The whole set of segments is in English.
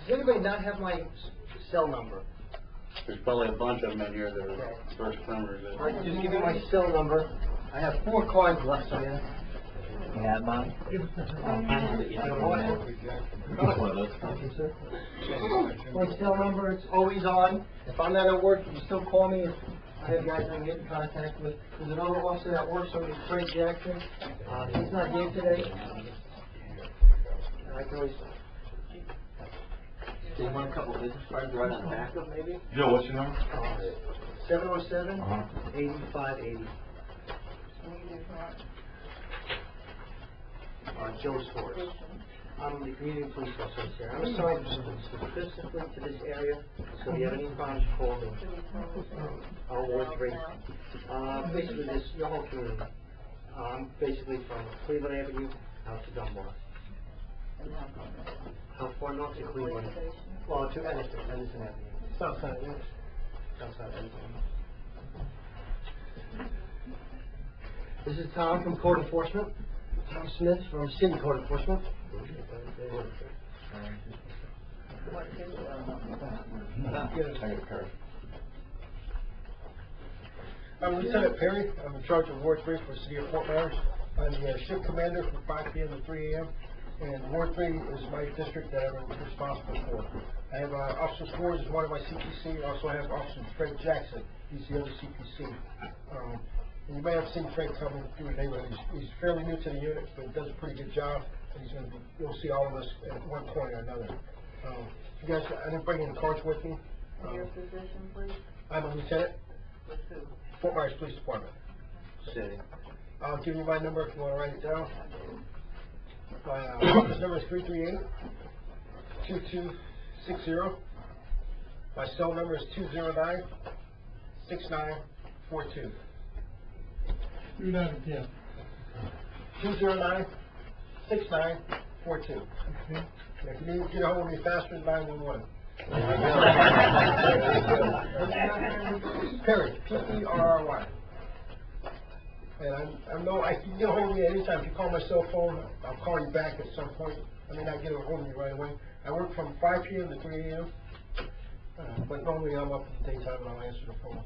Does anybody not have my cell number? There's probably a bunch of them in here that are first numbers. I can just give you my cell number. I have 4 cards left here. You have mine? My cell number, it's always on. If I'm not at work, you can still call me. If I have guys I can get in contact with. There's another officer that works over there, Fred Jackson. He's not here today. I can always... Do you want a couple of business cards right on the back of maybe? Joe, what's your number? 707-8580. Joe Swords. I'm the community police officer here. I'm assigned specifically to this area, so if you have any problems, call me. Ward 3. Basically, this your whole community. I'm basically from Cleveland Avenue out to Dunbar. How far north to Cleveland? Well, to Edison Avenue. South side, yes. South side, Edison. This is Tom from Code Enforcement. Tom Smith from City Code Enforcement. I'm Lieutenant Perry. I'm in charge of Ward 3 for the City of Fort Myers. I'm the shift commander from 5 p.m. to 3 a.m. And Ward 3 is my district that I'm responsible for. I have Officer Swords is one of my CPC. I also have Officer Fred Jackson. He's the other CPC. And you may have seen Fred coming through the neighborhood. He's fairly new to the unit, but he does a pretty good job. And he's going to be, you'll see all of us at one point or another. You guys, I didn't bring any cards with me. Your position, please? I'm a lieutenant. With who? Fort Myers Police Department. City. I'll give you my number if you want to write it down. My office number is 338-2260. My cell number is 209-6942. 209-6942. If you need to get a hold of me faster, 911. Perry, P-E-R-R-Y. And I can get a hold of me anytime. If you call my cell phone, I'll call you back at some point. I may not get a hold of you right away. I work from 5 p.m. to 3 a.m. But normally I'm up in the daytime and I'll answer the phone.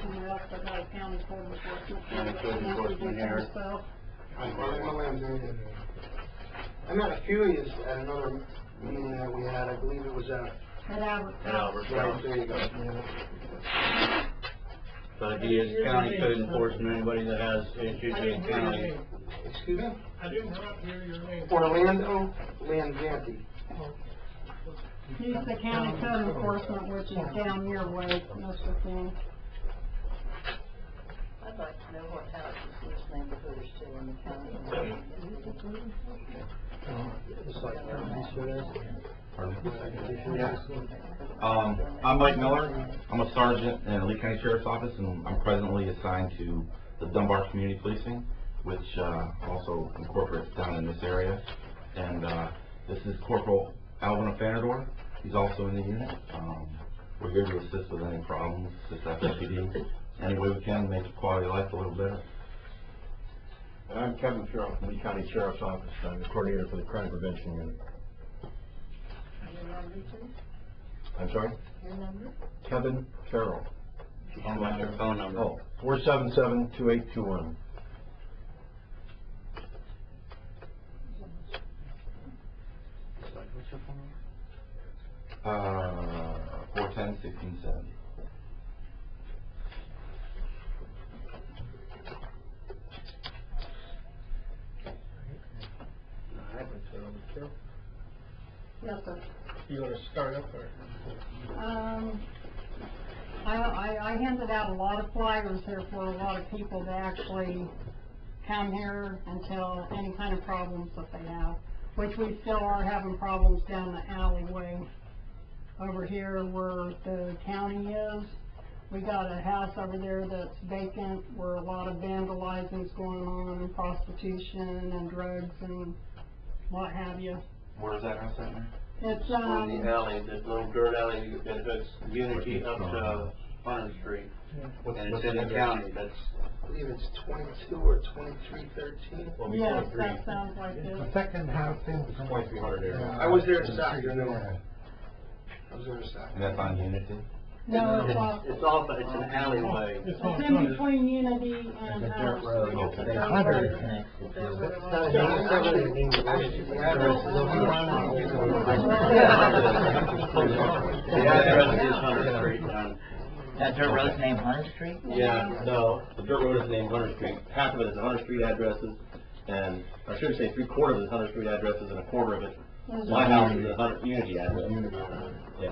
And we also got a county code enforcement. County code enforcement here. I met a few of you at another meeting that we had. I believe it was At Albert. right there you go. So he is county code enforcement. Anybody that has issues in county. Excuse me? I did not hear your name. Orlando Lanzanti. He's the county code enforcement, which is down your way, Mr. King. I'd like to know what houses this neighborhood is still in the county. I'm Mike Miller. I'm a sergeant in the Lee County Sheriff's Office, and I'm presently assigned to the Dunbar Community Policing, which also incorporates down in this area. And this is Corporal Alvin Afanador. He's also in the unit. We're here to assist with any problems, assist FPD, any way we can to make the quality of life a little better. And I'm Kevin Farrell from the Lee County Sheriff's Office. I'm the coordinator for the Crime Prevention Unit. Your number, please? I'm sorry? Your number? Kevin Farrell. On my phone number. Oh, 477-2821. What's your phone number? 410-1670. Yes, sir. You want to start up or? I handed out a lot of flyers here for a lot of people to actually come here and tell any kind of problems that they have, which we still are having problems down the alleyway. Over here where the county is, we got a house over there that's vacant where a lot of vandalizing is going on, and prostitution and drugs and what have you. Where's that house at now? It's On the alley, the little dirt alley that hooks Unity up to Hunter Street, What's and it's the in the address? county, that's, I believe it's 22 or 2313. Yes, that sounds like The it. second house in. 2300 area. I was there this afternoon. Yeah. I was there this And afternoon. that's on Unity? No, it's off, it's off, it's an alleyway. it's in between Unity and, The dirt road. Okay. the Hunter road. is connected to it. The address is The address is Hunter Street, That dirt road's named Hunter Street? Yeah, no, the dirt road is named Hunter Street. Half of it is Hunter Street addresses, and, I should say 3/4 of it is Hunter Street addresses, and 1/4 of it, my house is a Hunter Unity address. Yeah.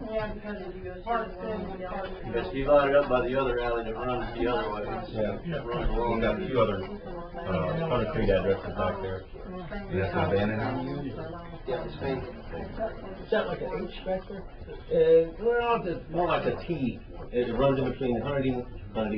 Yeah, because it's part city and part It's county. divided up by the other alley that runs the other way. Yeah. That runs We've along got that. a few other, Hunter Street addresses back there. that's an abandoned house? Yeah, it's vacant. Is that like an H back there? Well, it's more like a T. It runs in between Hunter and Unity. Hunter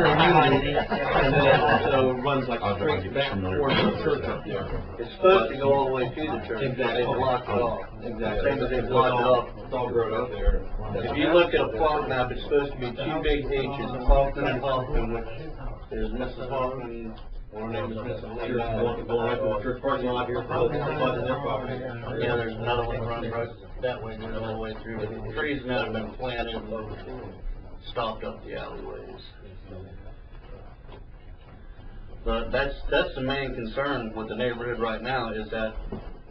and Unity, and then it also runs like straight back towards the church up there. It's supposed to go all the way to the church, but they blocked it off. Exactly. Same as they blocked it off. It's all grown up there. If you look at a plot map, it's supposed to be two big H's, Hoffman and Hoffman, which is Mrs. Hoffman, or her name is Mrs. Lee. Going right to the church parking lot here, for their property. Yeah, there's another one running right that way, goes all the way through. The trees now have been planted and stopped up the alleyways. But that's the main concern with the neighborhood right now, is that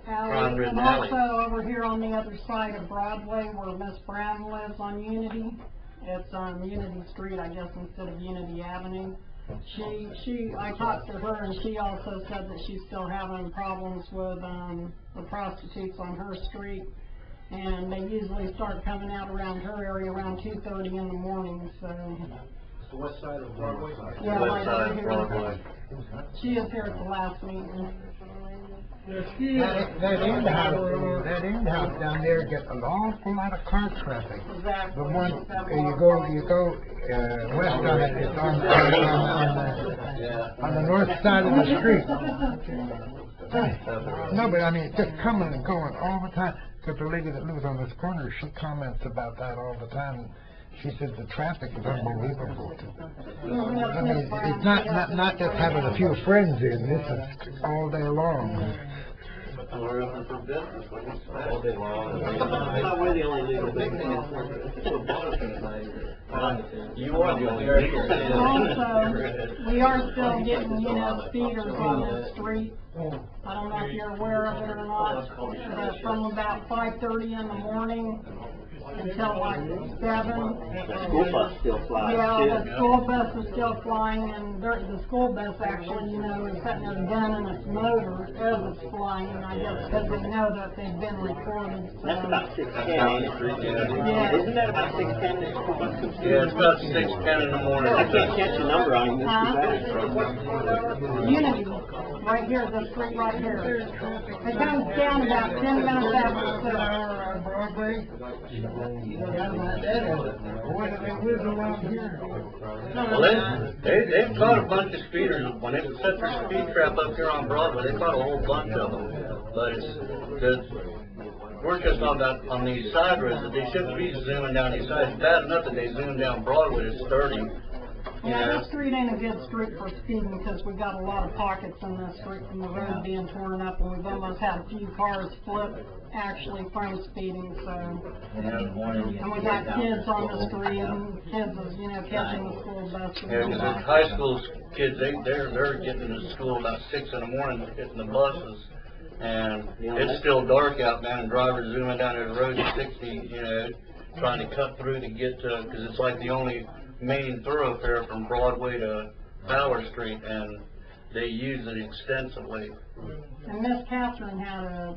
crime Alley, ridden and alley. also over here on the other side of Broadway where Miss Brown lives on Unity. It's on Unity Street, I guess, instead of Unity Avenue. I talked to her and she also said that she's still having problems with, the prostitutes on her street. And they usually start coming out around her area around 2:30 in the morning, so. The west side of Broadway. Yeah, West right side over of here. Broadway. She is here at the last meeting. That end house down there gets an awful lot of car traffic. Exactly. The one, you go, west on it, it's on the north side of the street. No, but I mean, just coming and going all the time. Because the lady that lives on this corner, she comments about that all the time. She says the traffic is unbelievable. I mean, it's not just having a few friends in, this is all day long. We're open for business, but it's bad. All day long. We're the only legal big thing. You are the only legal thing. Also, we are still getting, speeders on this street. I don't know if you're aware of it or not, but from about 5:30 in the morning until like 7. The school bus still flies, Yeah, too. the school bus is still flying, and the school bus actually, is setting a gun in its motor as it's flying, and I guess because they know that they've been recorded, so. That's about 6:10. Yeah. Isn't that about 6:10 the school bus comes through? Yeah, it's about 6:10 in the morning. I can't catch a number on you. Unity, right here, the street right here. It comes down about 10 minutes after 6. Broadway? Why do they whiz around here? Well, they've caught a bunch of speeders. When they set their speed trap up here on Broadway, they caught a whole bunch of them. But we're just on these side roads, that they shouldn't be zooming down these sides. It's bad enough that they zoom down Broadway, it's 30. Yeah, this street ain't a good street for speeding, because we got a lot of pockets in this street from the road being torn up, and we've almost had a few cars flip, actually, from speeding, so. And we got kids on the street, and kids is, catching the school bus. Yeah, because the high school kids, they're getting to school about 6 in the morning, hitting the buses. And it's still dark out, man, and drivers zooming down the road at 60, trying to cut through to get to, because it's like the only main thoroughfare from Broadway to Tower Street, and they use it extensively. And Miss Catherine had a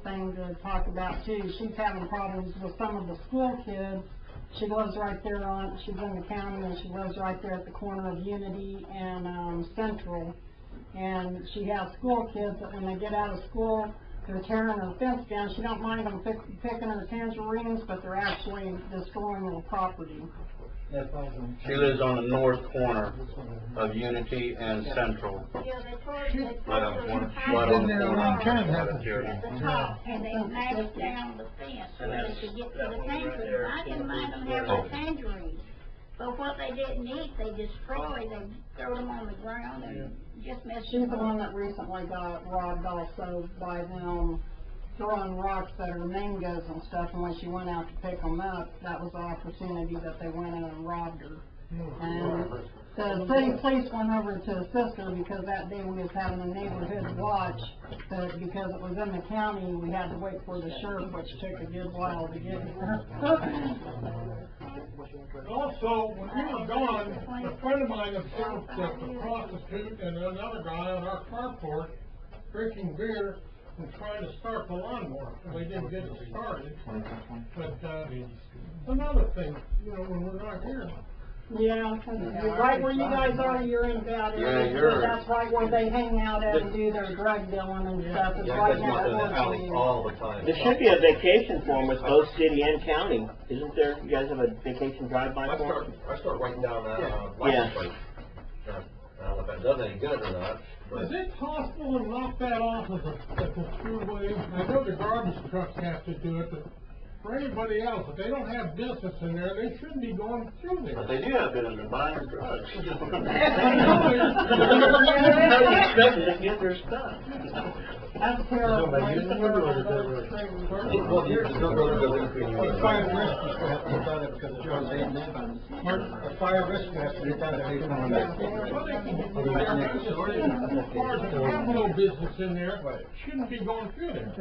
thing to talk about too. She's having problems with some of the school kids. She lives right there she's in the county, and she lives right there at the corner of Unity and Central. And she has school kids that when they get out of school, they're tearing her fence down. She don't mind them picking her tangerines, but they're actually destroying her property. She lives on the north corner of Unity and Central. Yeah, they tore, Right on the corner. Right Right on the Been there a long corner. time, Right hasn't up she? here. at the top, and they mashed down the fence so And they that's- could get to that the one right tangerines. there. I didn't mind them having Oh. the tangerines, but what they didn't eat, they destroyed, they threw them on the ground and just messed She's the them one up. that recently got robbed also by them throwing rocks at her mangoes and stuff, and when she went out to pick them up, that was the opportunity that they went in and robbed her. And the city police went over to assist her because that day we was having a neighborhood watch, but because it was in the county, we had to wait for the sheriff, which took a good while to get here. Also, when we were gone, a friend of mine observed that the prostitute and another guy on our carport drinking beer and trying to start the lawnmower, and they didn't get it started. But, another thing, you know, when we're not here, Yeah, you're right where you guys are, you're in bad Yeah, areas, you're- that's right where they hang out at and do their drug dealing and stuff, it's right now. the time. There should be a vacation for them with both city and county, isn't there? You guys have a vacation drive-by for them? I start writing down, Yeah. license plate. I don't know if that does any good or not, but. is it possible to knock that off as a throughway? I know the garbage trucks have to do it, but for anybody else, if they don't have business in there, they shouldn't be going through there. But they do have been under buying drugs. How do you expect them to get their stuff? That's terrible. Well, here's the number of the Well, fire risk, you still have to get done because of Joe's age. The fire risk has to get done if they come back. Well, they can get through there, but as far as the have no business in there, shouldn't be going through there.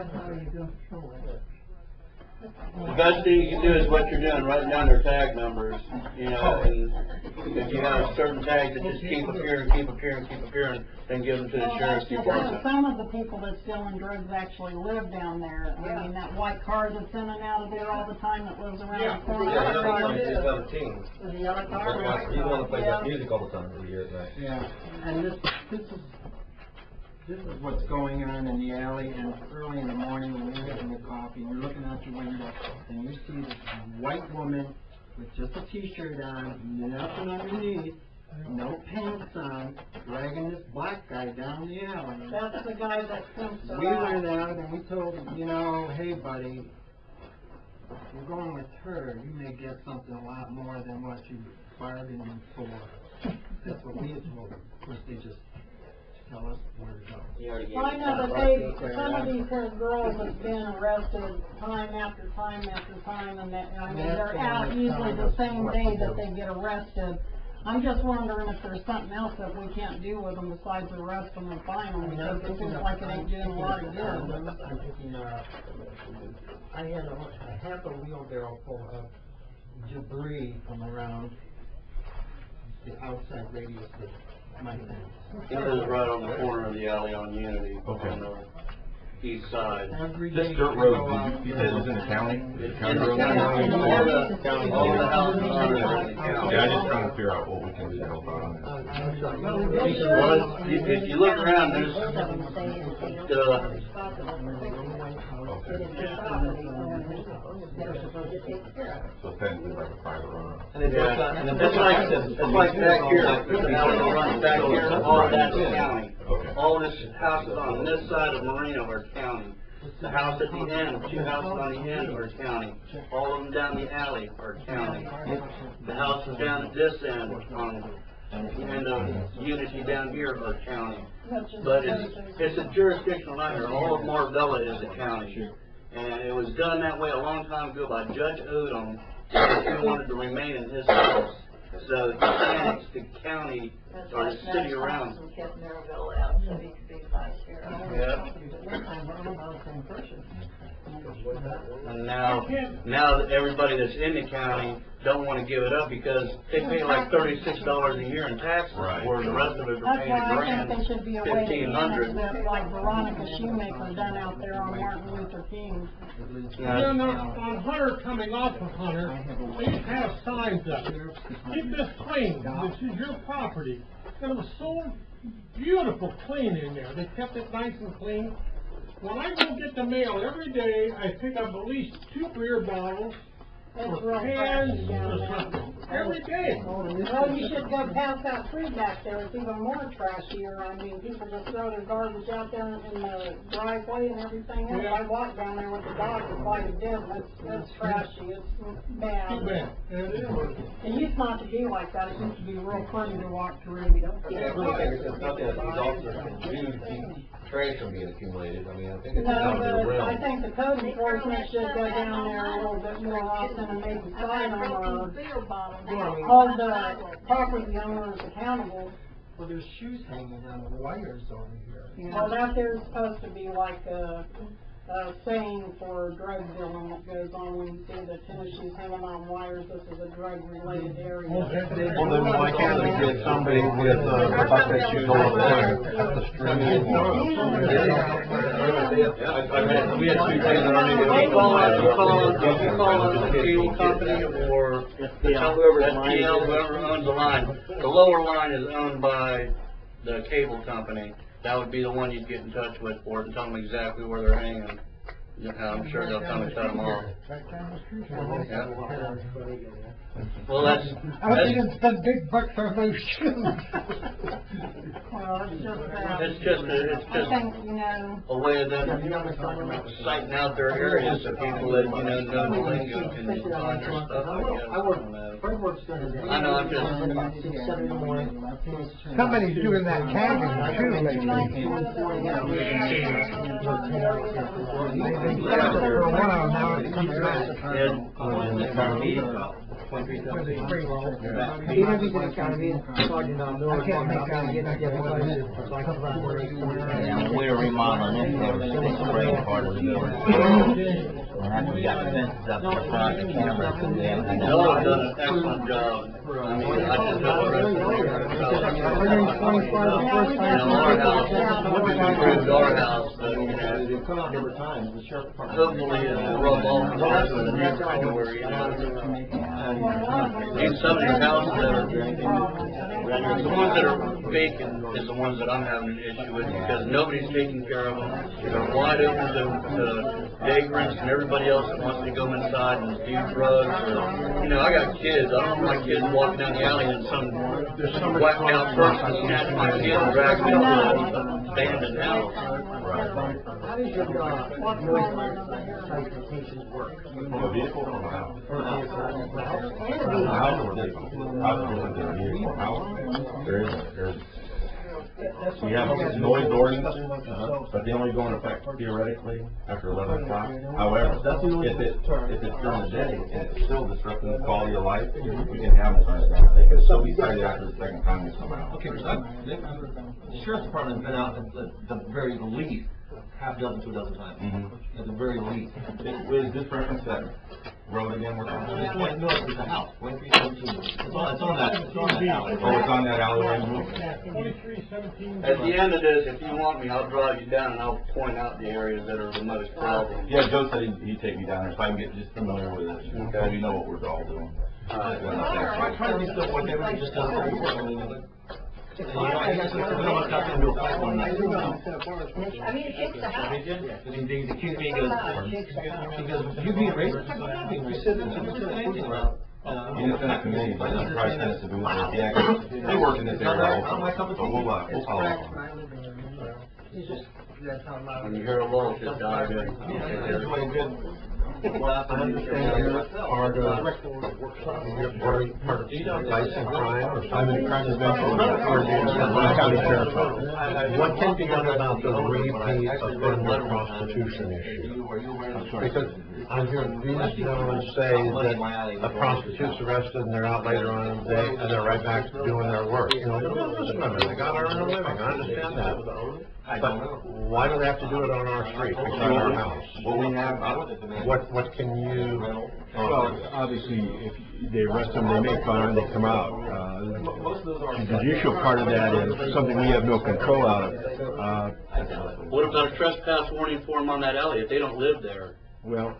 The best thing you can do is what you're doing, writing down their tag numbers, you know, and if you have certain tags that just keep appearing, keep appearing, keep appearing, then give them to the Well, sheriff's that's department. some of the people that's selling drugs actually live down there. I mean, that white car that's in and out of there all the time that lives around the corner. Yeah, he's got a team. The other car. He's the one that plays that Yeah. music all the time every year at night. Yeah, and this is what's going on in the alley, and early in the morning when you're getting your coffee, and you're looking out your window, and you see this white woman with just a t-shirt on, nothing underneath, no pants on, dragging this black guy down the alley. That's the guy that pimps her We went out. out and we told him, you know, hey buddy, if you're going with her, you may get something a lot more than what you bargained for. That's what we had told them. Of course, they just tell us where to go. Well, I know that some of these here girls have been arrested time after time after time, and that, I mean, they're out usually the same day that they get arrested. I'm just wondering if there's something else that we can't do with them besides arrest them and fine them, because it seems like it ain't doing a lot of good. I'm thinking, I had a half a wheelbarrow full of debris from around the outside radius of my house. It is right on the corner of the alley on Unity, Okay. on the east side. Every This day dirt I road, go out you said it was in the county? It's County in the road? county. All the houses are in the county. Yeah, I just trying to figure out what we can do to help out on that. Well, if you look around, there's, So technically like a private road. it's like back here, there's an alley that runs back here, all of that's county. Okay. All this houses on this side of Marina are county. The house at the end, 2 houses on the end are county. All of them down the alley are county. The houses down at this end, on the end of Unity down here are county. But it's a jurisdictional matter, all of Marvella is a county. And it was done that way a long time ago by Judge Odom, because he wanted to remain in his house. So he annexed the county That's or why the city Max around. Thompson kept Maryville out, so he could be vice sheriff. Yeah. And now that everybody that's in the county don't wanna give it up because they pay like $36 a year in taxes, Right. where the rest of it are That's paying why a I grand, think there should be a way to manage 1,500. this, like Veronica Shoemaker done out there on Martin Luther King. Yeah, no, on Hunter, coming off of Hunter, they have signs up. Keep this clean, this is your property. And it was so beautiful clean in there, they kept it nice and clean. When I go get the mail every day, I pick up at least 2 beer bottles It's real trashy down there. Every day. Well, you should go past that tree back there, it's even more trashier, I mean, people just throw their garbage out there in the driveway and everything else. I walk down there with the dog quite a bit, and it's trashy, it's bad. Too bad. It used not to be like that, it used to be real pretty to walk through. I really think it's nothing that these officers can do to keep trash from being accumulated. I mean, I think it's No, out of their but I realm. think the code enforcement should go down there a little bit more often and maybe sign them or hold the property owners accountable. Well, there's shoes hanging on the wires over here. Well, that there's supposed to be like a saying for drug dealing that goes on when you see the tennis shoes hanging on wires, this is a drug related area. Well, then why can't we get somebody with, bucket shoes over there at the street? We had two things on it. If you call up the cable company or FPL, whoever owns the line, the lower line is owned by the cable company. That would be the one you'd get in touch with for it and tell them exactly where they're hanging. I'm sure they'll come and shut them off. Yeah. Well, that's. spend big bucks on those shoes. Well, It's just I think, you know, a way of them sighting out their areas so people that, know the lingo can find their stuff, I guess. I don't know. I know, I'm just. Somebody's doing that tagging too for a while now, it comes back. And we're remodeling this spring part of the building. And after we got the fences up in the front, the cameras, and then. Y'all have done an excellent job. I mean, I just know the rest of our house, we improved our house, but, They've come out different times, the sheriff department. hopefully it'll rub off the rest of the neighborhood where, in some of these houses that are, the ones that are vacant is the ones that I'm having an issue with because nobody's taking care of them. They're wide open to vagrants and everybody else that wants to go inside and do drugs or, I got kids. I don't want my kids walking down the alley and some whacked out person snatch my kid and drag me to an abandoned house. How does your, transportation work? From a vehicle or a house? A house or a vehicle? House is different than a vehicle. House, there's we have noise ordinance, but they only go into effect theoretically after 11 o'clock. However, if it's during the day and it's still disrupting the quality of life, we can have them turn it down. They can still be cited after the second time they come out. Okay, the sheriff's department's been out at the very least half dozen to a dozen times. At the very least. Is this reference that road again we're talking about? No, it's a house, 2317. It's on that alley. Oh, it's on that alleyway? 2317. At the end of this, if you want me, I'll drive you down and I'll point out the areas that are the most problem. Yeah, Joe said he'd take me down there so I can get just familiar with it. So we know what we're all doing. I try to be stuff like that, just doesn't I guess we don't have to do a fight one night. I mean, it shakes the house. They accuse me, he goes, you being racist? I'm not being racist. I'm just doing anything wrong. Independent committee, but it's probably has to do with it. Yeah, 'cause they work in this area also, so we'll follow up on it. When you hear a lull, just dive in. Part of vice and crime, I'm in crime prevention or the county sheriff's office. What can be done about the repeat offender prostitution issue? Because I'm hearing these gentlemen say that a prostitute's arrested and they're out later on in the day and they're right back to doing their work. Those women, they gotta earn a living, I understand that. But why do they have to do it on our street, beside our house? What we have, What can you, well, obviously, if they arrest them, they make bond, they come out. The judicial part of that is something we have no control out of. What about a trespass warning for them on that alley if they don't live there? Well,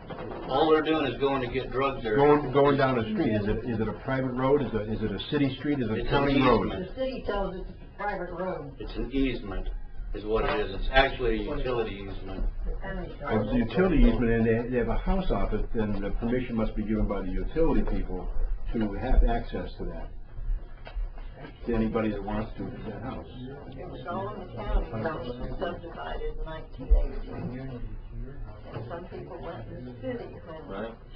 All they're doing is going to get drugs there. going down the street, is it a private road, is it a city street, is it a It's county an road? easement. the city tells it's a private road. It's an easement. is what it is. It's actually a utility easement. If it's a utility easement and they have a house off it, then the permission must be given by the utility people to have access to that. To anybody that wants to that house. It was all in the county, when it was subdivided in 1918. And some people went to the city when.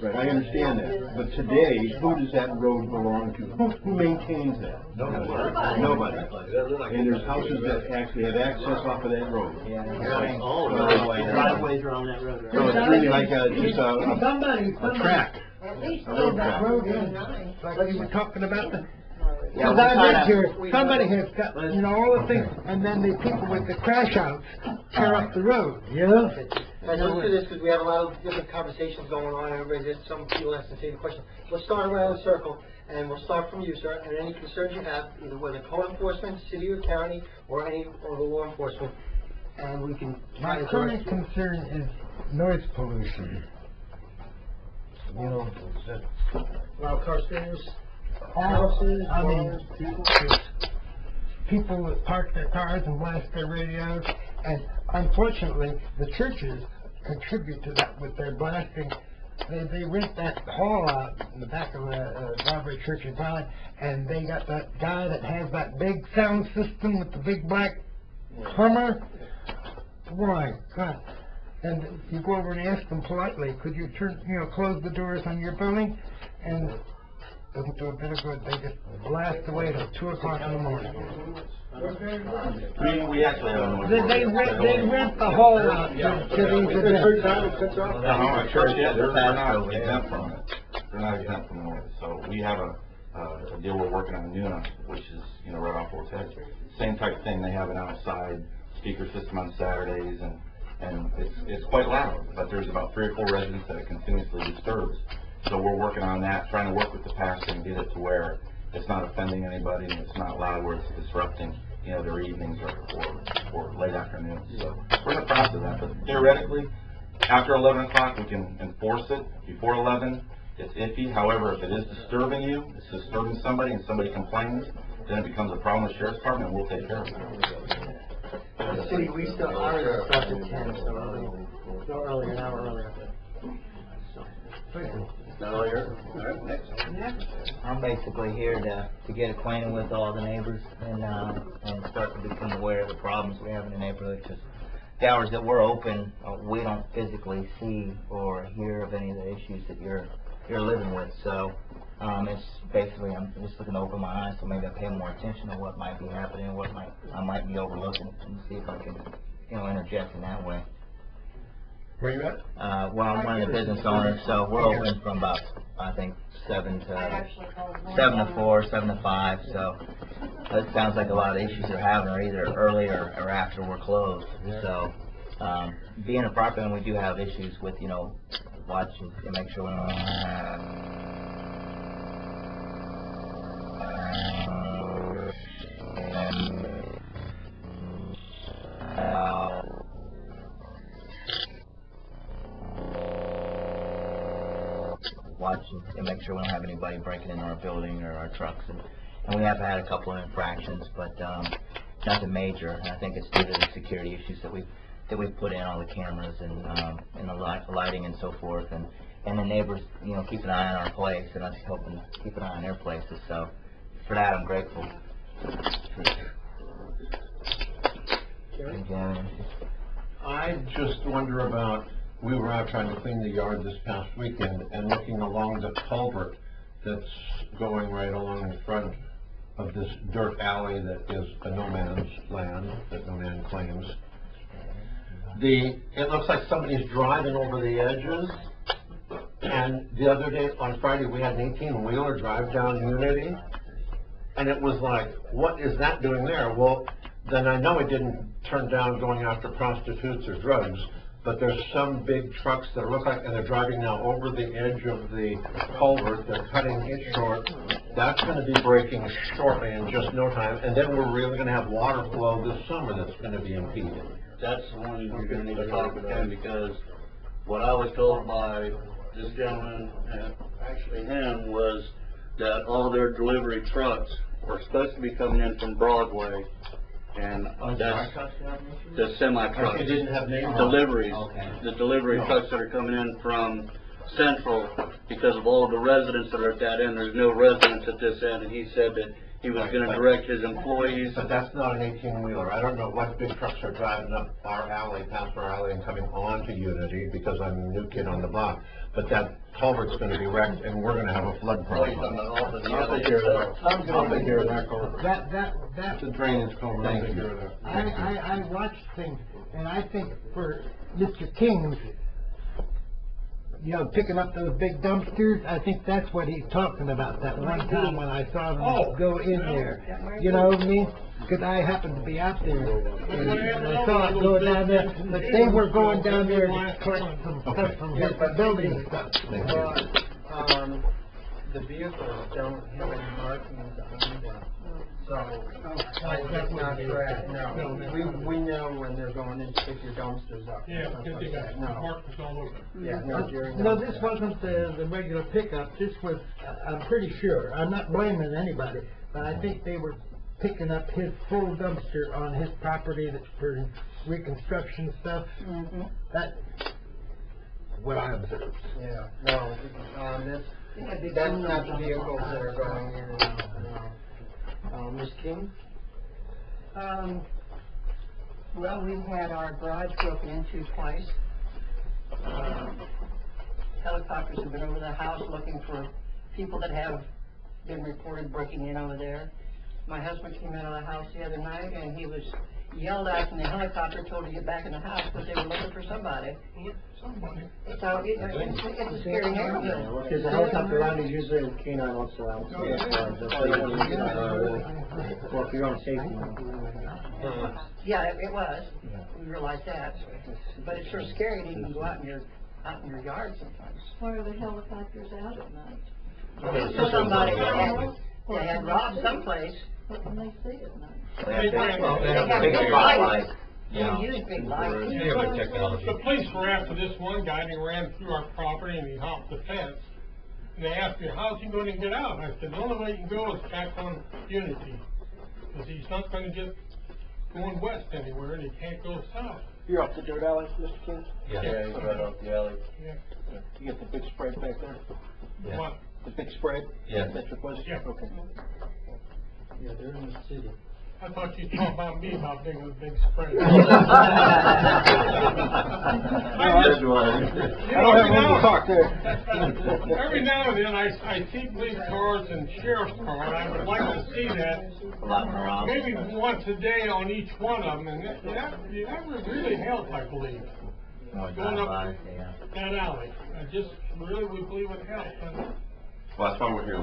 Right, I understand that, but today, who does that road belong to? Who maintains that? Nobody. And there's houses that actually have access off of that road. Driveways are on that road, right? So it's really like just Somebody, a track. At least A road in that track. road in nine. like you were talking about the, Yeah, because I lived here, somebody has got, you know, all the things, and then the people with the crash outs tear up the road, you know? Let's do this, because we have a lot of different conversations going on, everybody, some people ask the same question. Let's start around the circle, and we'll start from you, sir, and any concerns you have, either whether code enforcement, city or county, or any of the law enforcement, and we can. My current concern is noise pollution. You know, Loud car stereo, houses, I mean, people that park their cars and blast their radios, and unfortunately, the churches contribute to that with their blasting. They rent that hall out in the back of the Broadway Church in Valley, and they got that guy that has that big sound system with the big black Hummer. Boy, God. And you go over and ask them politely, could you close the doors on your building? And it doesn't do a bit of good. They just blast away till 2 o'clock in the morning. We actually have a noise They rent the hall out to these events. The church, yeah, they're not exempt from it. They're not exempt from noise. So we have a deal we're working on in Nuna, which is, right off Fort Head. Same type of thing. They have an outside speaker system on Saturdays, and it's quite loud. But there's about 3 or 4 residents that it continuously disturbs. So we're working on that, trying to work with the pastor and get it to where it's not offending anybody and it's not loud where it's disrupting, their evenings or late afternoons. So we're in the process of that, but theoretically, after 11 o'clock, we can enforce it. Before 11, it's iffy. However, if it is disturbing you, it's disturbing somebody and somebody complains, then it becomes a problem with the sheriff's department and we'll take care of it. The city, we still, ours starts at 10, so no earlier, an hour earlier. Earlier. All right, next. I'm basically here to get acquainted with all the neighbors and start to become aware of the problems we have in the neighborhood. Because the hours that we're open, we don't physically see or hear of any of the issues that you're living with. So it's basically, I'm just looking to open my eyes so maybe I pay more attention to what might be happening, what I might be overlooking, and see if I can, interject in that way. Where you at? Well, I'm one of the business owners, so we're open from about, I think, 7 to 4, 7 to 5, so it sounds like a lot of issues they're having are either early or after we're closed. So, being a property owner, we do have issues with, watching and make sure we don't watching and make sure we don't have anybody breaking into our building or our trucks, and we have had a couple of infractions, but nothing major. And I think it's due to the security issues that we've put in, all the cameras and the lighting and so forth, and the neighbors, keep an eye on our place and us helping keep an eye on their places. So for that, I'm grateful. I just wonder about, we were out trying to clean the yard this past weekend and looking along the culvert that's going right along the front of this dirt alley that is a no man's land that no man claims. It looks like somebody's driving over the edges, and the other day, on Friday, we had an 18-wheeler drive down Unity, and it was like, what is that doing there? Well, then I know it didn't turn down going after prostitutes or drugs, but there's some big trucks that look like, and they're driving now over the edge of the culvert, they're cutting it short. That's going to be breaking shortly in just no time, and then we're really going to have water flow this summer that's going to be impeded. That's the one you're going to need to talk with him, because what I was told by this gentleman, and actually him, was that all their delivery trucks were supposed to be coming in from Broadway, And Oh, that's trucks have an issue? the semi trucks. They didn't have names. Deliveries, Okay. the delivery trucks that are coming in from Central, because of all of the residents that are at that end, there's no residents at this end, and he said that he was gonna direct his employees. But that's not an 18-wheeler. I don't know what big trucks are driving up our alley, past our alley, and coming onto Unity, because I'm a new kid on the block. But that culvert's gonna be wrecked, and we're gonna have a flood problem. I'll take care of that. I'll take care of that culvert. That's The drainage culvert, I'll Thank take you. care of that. I watched things, and I think for Mr. King, you know, picking up those big dumpsters, I think that's what he's talking about, that one time when I saw them go in there. You know what I mean? Because I happened to be out there, and I saw it go down there, but they were going down there to collect some stuff from his building stuff. The vehicles don't have any markings on them, so, that's not correct, no. We know when they're going in to pick your dumpsters up. Yeah, Stuff because like they got that. No. markers all over. Yeah, no, during No, the- this wasn't the regular pickup, this was, I'm pretty sure, I'm not blaming anybody, but I think they were picking up his full dumpster on his property that's for reconstruction stuff. That's what I observed. Yeah, no, that's not the vehicles that are going in and out, no. Ms. King? Well, we've had our garage broken into twice. Helicopters have been over the house looking for people that have been reported breaking in over there. My husband came out of the house the other night and he was yelled at from the helicopter, told to get back in the house because they were looking for somebody. So it's a scary neighborhood. There's a helicopter around, there's usually a canine also out. Well, for your own safety. Yeah, it was. We realized that. But it's sure scary to even go out in your yard sometimes. Why are the helicopters out at night? Somebody they had robbed someplace. What can they see at night? They have big lights. They use big lights. The police were after this one guy, and he ran through our property and he hopped the fence. And they asked me, how's he going to get out? And I said, the only way he can go is back on Unity. Because he's not going to get going west anywhere and he can't go south. You're up the dirt alley, Mr. King? Yeah, he's right off the alley. Yeah. You get the big spread back there? Yeah. What? The big spread? Yeah. That's your question? Yeah. Okay. Yeah, they're in the city. I thought you talked about me, about being a big spread. I don't have room to talk there. Every now and then, I see police cars and sheriff's cars, and I would like to see that A lot more often. maybe once a day on each one of them, and that would really help, I believe, going up Yeah. that alley. I just really would believe it helped. Well, that's why we're here,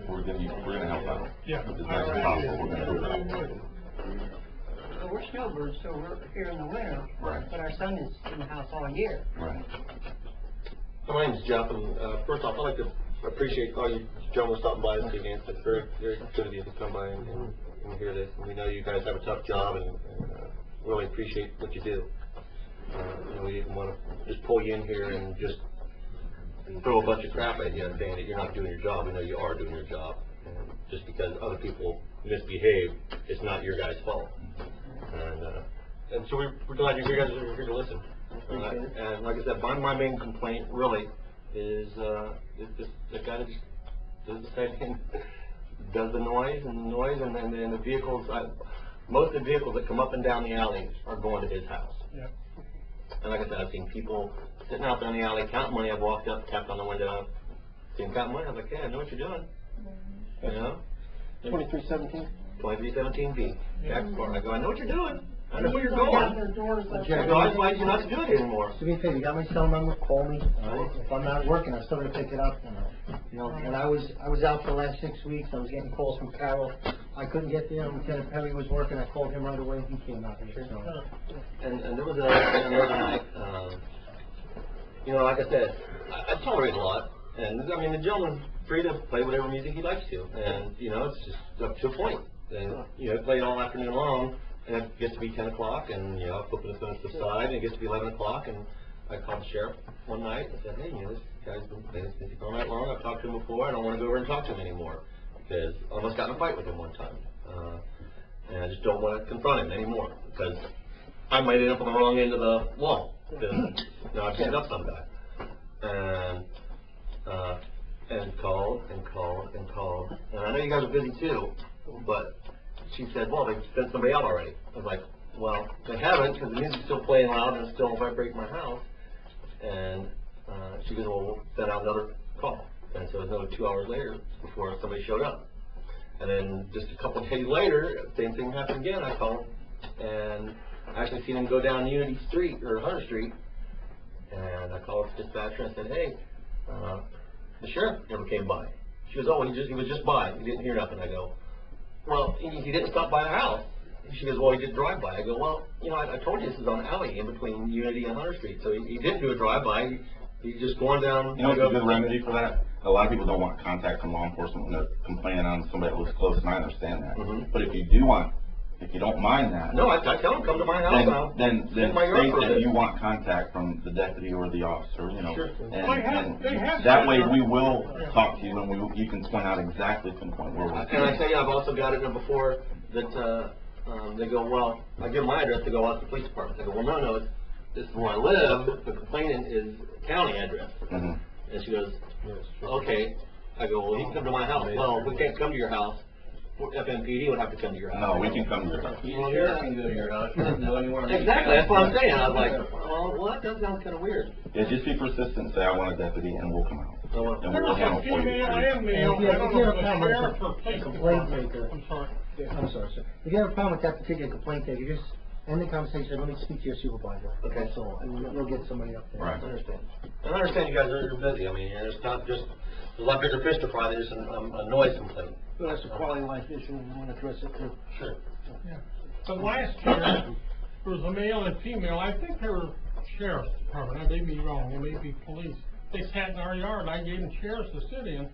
we're gonna help out. Yeah. As much as possible, we're gonna do that. So we're snowbirds, so we're here in the winter. Right. But our son is in the house all year. Right. My name's Jeff, and, first off, I'd like to appreciate all you gentlemen stopping by this evening. It's very, very good of you to come by and hear this. And we know you guys have a tough job and really appreciate what you do. We didn't want to just pull you in here and just throw a bunch of crap at you and saying that you're not doing your job. We know you are doing your job. And just because other people misbehave, it's not your guys' fault. And so we're glad you guys are here to listen. And like I said, my main complaint really is just the guy that just does the same thing, does the noise and the vehicles. Most of the vehicles that come up and down the alleys are going to his house. Yeah. And like I said, I've seen people sitting out there in the alley counting money. I've walked up, tapped on the window, seen counting money. I was like, yeah, I know what you're doing. You know? 2317? 2317B. Jack's Bar. I go, I know what you're doing. I know where you're going. Their doors open. I go, I advise you not to do it anymore. To be fair, you got my cell number, call me. If I'm not working, I'm still gonna pick it up. You know, when I was out for the last 6 weeks, I was getting calls from Carroll. I couldn't get there, Lieutenant Perry was working, I called him right away, he came out here, so. And there was another thing the other night, you know, like I said, I tolerate a lot. And, I mean, the gentleman's free to play whatever music he likes to. And, you know, it's just up to a point. And, you know, play it all afternoon long, and it gets to be 10 o'clock, and, you know, I flip the phone to the side, and it gets to be 11 o'clock, and I called the sheriff one night and said, hey, you know, this guy's been playing this music all night long. I've talked to him before. I don't want to go over and talk to him anymore. Because I almost got in a fight with him one time. And I just don't wanna confront him anymore, because I might end up on the wrong end of the wall, because, you know, I've seen enough some guy. And called, and called, and called, and I know you guys are busy too, but she said, well, they sent somebody out already. I was like, well, they haven't, because the music's still playing loud and it's still vibrating my house. And, she goes, well, we'll send out another call. And so it was another 2 hours later before somebody showed up. And then just a couple of days later, same thing happened again. I called, and I actually seen him go down Unity Street, or Hunter Street, and I called the dispatcher and said, hey, the sheriff never came by. She goes, oh, he was just by, he didn't hear nothing. I go, well, he didn't stop by the house. She goes, well, he did drive by. I go, well, you know, I told you this is on an alley in between Unity and Hunter Street, so he did do a drive-by. He's just going down. You know what's a good remedy for that? A lot of people don't want contact from law enforcement when they're complaining on somebody that lives close, and I understand that. But if you don't mind that. No, I tell him, come to my house now. Then state that you want contact from the deputy or the officer, you know. Sure. And that way we will talk to you, and you can point out exactly pinpoint where we're. And I tell you, I've also got it before that, they go, well, I give my address, they go, out to the police department. They go, well, no, this is where I live, the complainant is county address. And she goes, okay. I go, well, you can come to my house. Well, we can't come to your house. FMPD would have to come to your house. No, we can come to your house. Well, yeah, I can go to your house. You don't know anywhere. Exactly, that's what I'm saying. I was like, well, that does sound kind of weird. Yeah, just be persistent, say I want a deputy, and we'll come out. And There we'll was handle a it for you. female and male, I don't know if the sheriff or police Complaint department. maker. I'm sorry. I'm sorry, sir. If you have a problem with that particular complaint taker, just end the conversation, let me speak to your supervisor. Okay. That's all, and we'll get somebody up there. Right. I understand. And I understand you guys are busy. I mean, and it's not just, there's a lot bigger fish to fry than just a noise complaint. Well, that's a quality of life issue, and we want to address it too. Sure. The last year, there was a male and female, I think they were sheriff's department, I may be wrong, they may be police. They sat in our yard, I gave them chairs to sit in,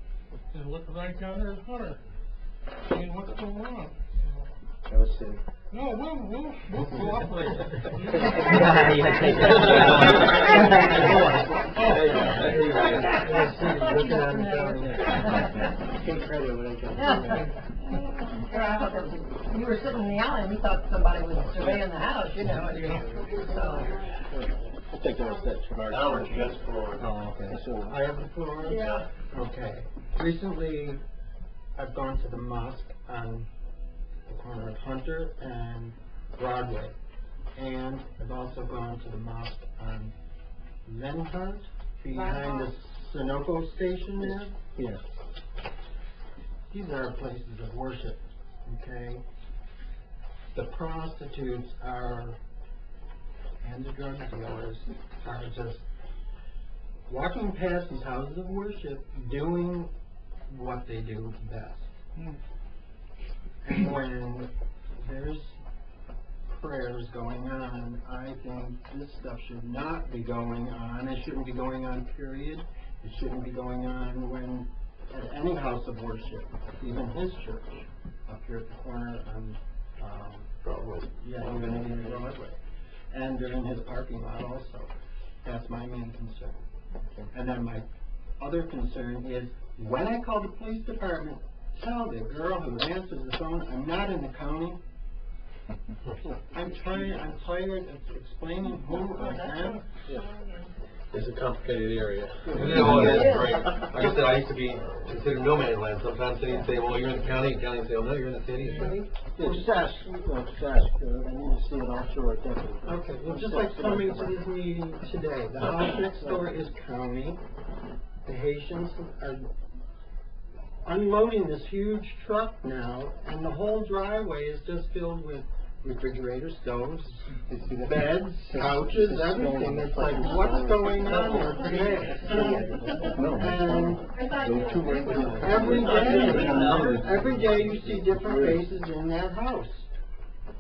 and looked right down there at Hunter. I mean, what's going on? That was silly. No, we'll cooperate. You were sitting in the alley and we thought somebody was surveying the house, you know, so. We'll take the rest of that charge. I don't want you guys for. Oh, okay, so I have the floor? Yeah. Okay. Recently, I've gone to the mosque on the corner of Hunter and Broadway. And I've also gone to the mosque on Lenhart, behind the Sunoco station there. Yes. These are places of worship, okay? The prostitutes and the drug dealers are just walking past these houses of worship, doing what they do best. And when there's prayers going on, I think this stuff should not be going on. It shouldn't be going on, period. It shouldn't be going on when at any house of worship, even his church, up here at the corner on Broadway. Yeah, even in Broadway. And during his parking lot also. That's my main concern. And then my other concern is, when I call the police department, tell the girl who answers the phone, I'm not in the county. I'm tired of explaining who I am. It's a complicated area. You know, it is, right? Like I said, I used to be considered no man's land. Sometimes cities say, well, you're in the county, and county would say, well, no, you're in the city. Yeah, just ask, I need to see an offshore deputy. Okay, well, just like coming to this meeting today, the house next door is county. The Haitians are unloading this huge truck now, and the whole driveway is just filled with refrigerators, stoves, beds, couches, everything. It's like, what's going on here today? And every day you see different faces in that house.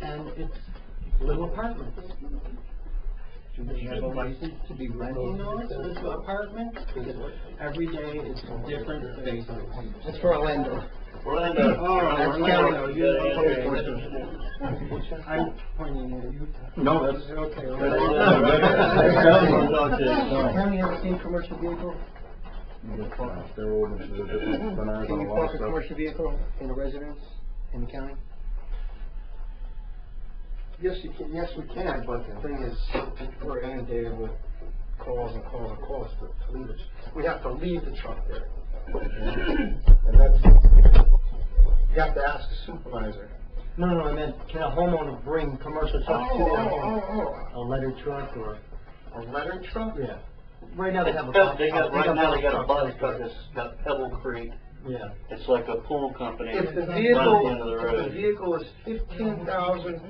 And it's little apartments. Do they have a license to be renting those apartments? Because every day it's different faces. That's for Orlando. Orlando. All right, Orlando, you're Okay. I'm pointing at you. No, that's Okay. Have you ever seen commercial vehicle? Can you park a commercial vehicle in a residence in the county? Yes, you can, yes, we can, but the thing is, we're inundated with calls and calls and calls to leave it. We have to leave the truck there. And that's, you have to ask the supervisor. No, I meant, can a homeowner bring commercial trucks to their home? A letter truck or? A letter truck? Yeah. Right now they have a. Right now they got a bus truck that's got Pebble Creek. Yeah. It's like a pool company. If the Right at the end of the road. vehicle is 15,000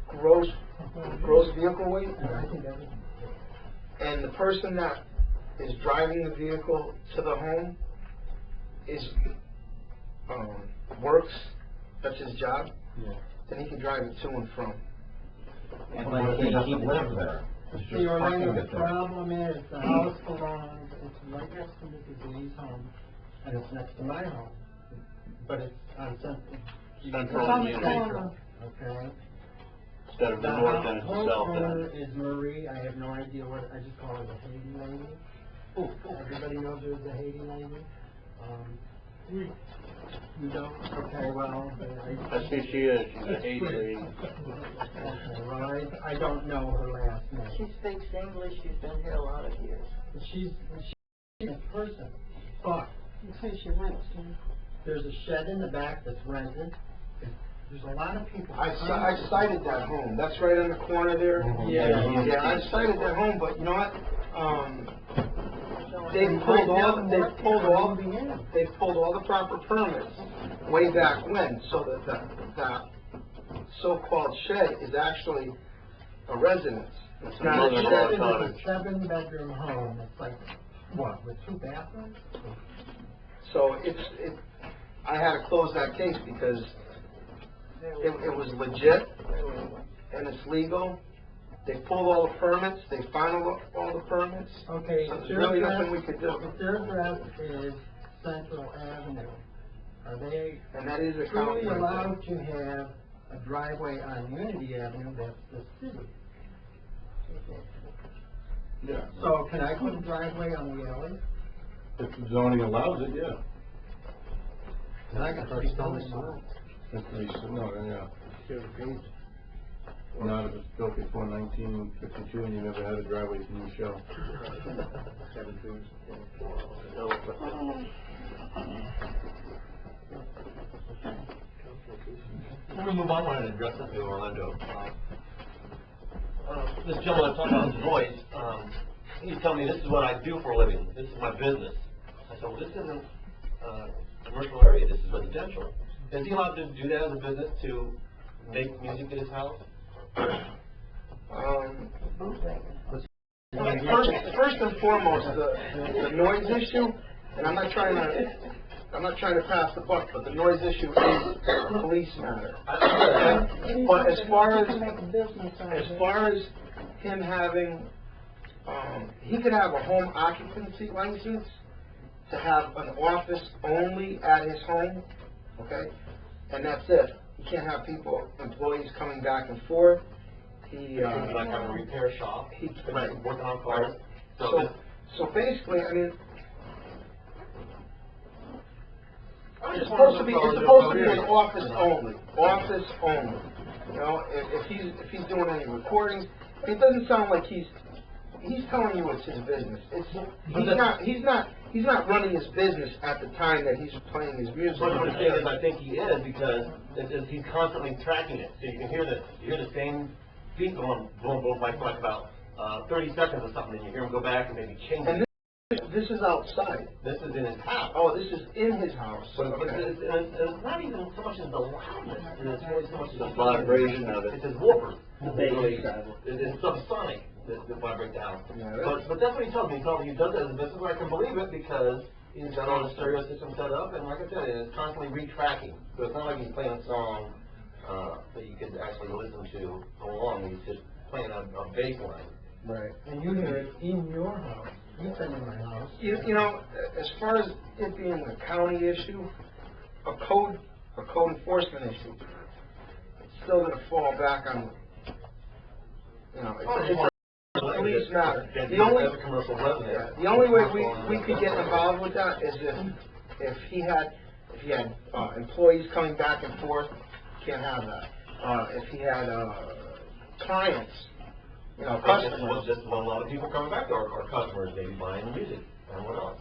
gross vehicle weight, and the person that is driving the vehicle to the home is, works, that's his job, then he can drive it to and from. But he doesn't live there. It's just See, parking Orlando, it the there. problem is, the house belongs, it's right next to Mrs. Lee's home, and it's next to my home, but it's on Central. Central Community. Okay? Instead of the The north end, it's the home south owner end. is Marie, I have no idea what, I just call her the Haiti lady. Everybody knows her as the Haiti lady. You don't? Okay, well, That's who she is, she's a Haiti lady. Okay, well, I don't know her last name. She speaks English, she's been here a lot of years. She's a person, but You say she rents, too. there's a shed in the back that's rented. There's a lot of people. I cited that home, that's right on the corner there. Yeah, I cited that home, but you know what? They've pulled all the proper permits way back when, so that so-called shed is actually a residence. It's not a Mother-in-law shed. cottage. It's a 7-bedroom home, it's like, what, with 2 bathrooms? So I had to close that case because it was legit and it's legal. They pulled all the permits, they finalized all the permits. Okay, So if there's their really address, nothing we could do. if their address is Central Avenue, are they And that is a county. truly allowed to have a driveway on Unity Avenue? That's the city. Yeah. So can I put a driveway on the alley? If zoning allows it, yeah. And I got 3 stories. Not if it's built before 1952 and you never had a driveway, can you show? Before we move on, I want to address something to Orlando. This gentleman talking about his voice, he's telling me this is what I do for a living, this is my business. I said, well, this isn't a commercial area, this is residential. Is he allowed to do that as a business, to make music in his house? First and foremost, the noise issue, and I'm not trying to pass the buck, but the noise issue is a police matter. But as far as him having, he could have a home occupancy license to have an office only at his home, okay? And that's it. He can't have employees coming back and forth. He, Like have a repair shop, right. working on cars. So basically, I mean, it's supposed to be an office only, You know, if he's doing any recordings, it doesn't sound like he's telling you it's his business. He's not running his business at the time that he's playing his music. But the thing is, I think he is, because he's constantly tracking it, so you can hear the same beat going boom, boom, like about 30 seconds or something, and you hear him go back and maybe change it. And this is outside. This is in his house. Oh, this is in his house. But it's not even so much as the loudness, it's really so much as The vibration of it. It's his whoopers. It's subsonic that vibrate down. Yeah, But that's what he told me. He told me he does that as a business, and I can believe it because he's got all the stereo system set up, and like I said, it's constantly retracking. So it's not like he's playing a song that you could actually listen to along. He's just playing a bass line. Right. And you hear it in your house. You've been in my house. You know, as far as it being a county issue, a code enforcement issue, it's still going to fall back on, you know, it's a police matter. The only way we could get involved with that is if he had employees coming back and forth, can't have that. If he had clients, you know, This is customers. what a lot of people coming back to our customers, maybe buying the music and what else.